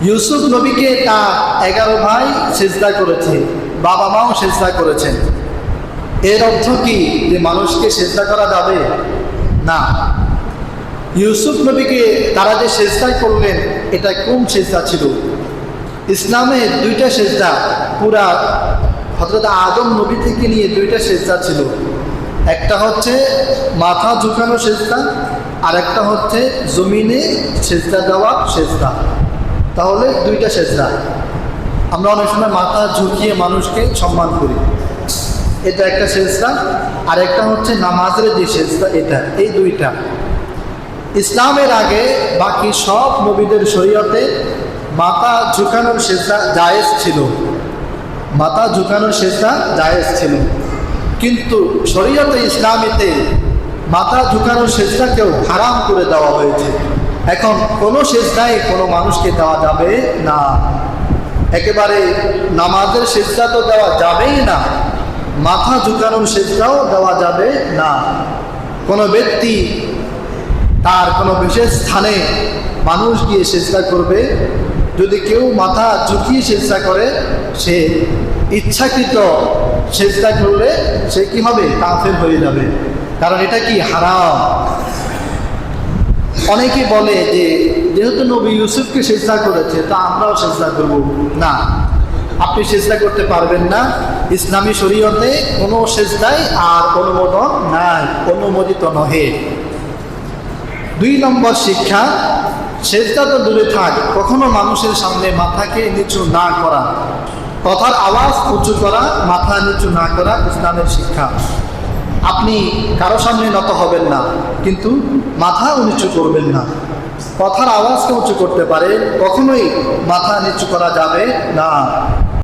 ইউসুফ নবীকে তার 11 ভাই সিজদা করেছে, বাবা মাও সিজদা করেছেন। এর অর্থ কি যে মানুষকে সিজদা করা যাবে না? ইউসুফ নবীকে তারা যে সিজদা করলেন, এটা কোন সিজদা ছিল? ইসলামের 2টা সিজদা, পুরা হযরত আদম নবী থেকে নিয়ে 2টা সিজদা ছিল। একটা হচ্ছে মাথা ঝুঁকানো সিজদা, আর একটা হচ্ছে জমিনে সিজদা দেওয়া সিজদা। তাহলে 2টা সিজদা। আমরা অনেক সময় মাথা ঝুঁকিয়ে মানুষকে সম্মান করি, এটা একটা সিজদা। আর একটা হচ্ছে নামাজের যে সিজদা, এটা। এই 2টা ইসলামের আগে বাকি সব নবীদের শরীয়তে মাথা ঝুঁকানোর সিজদা জায়েজ ছিল, মাথা ঝুঁকানোর সিজদা জায়েজ ছিল। কিন্তু শরীয়তে ইসলামীতে মাথা ঝুঁকানোর সিজদাকেও হারাম করে দেওয়া হয়েছে। এখন কোনো সিজদায় কোনো মানুষকে দেওয়া যাবে না। একেবারে নামাজের সিজদা তো দেওয়া যাবেই না, মাথা ঝুঁকানোর সিজদাও দেওয়া যাবে না। কোনো ব্যক্তি তার কোনো বিশেষ স্থানে মানুষ গিয়ে সিজদা করবে, যদি কেউ মাথা ঝুঁকিয়ে সিজদা করে, সে ইচ্ছাকৃত সিজদা করলে সে কি হবে? কাফের হয়ে যাবে, কারণ এটা কি হারাম। অনেকে বলে যে যেহেতু নবী ইউসুফকে সিজদা করেছে তা আমরাও সিজদা করব। না, আপনি সিজদা করতে পারবেন না। ইসলামী শরীয়তে কোনো সিজদাই আর অনুমোদন নাই, অনুমোদিত নহে। 2 নম্বর শিক্ষা, সিজদা তো দূরে থাক, কখনো মানুষের সামনে মাথাকে নিচু না করা, কথার আওয়াজ উঁচু করা, মাথা নিচু না করা ইসলামের শিক্ষা। আপনি কারো সামনে নত হবেন না, কিন্তু মাথা নিচু করবেন না। কথার আওয়াজকে উঁচু করতে পারে, কখনোই মাথা নিচু করা যাবে না।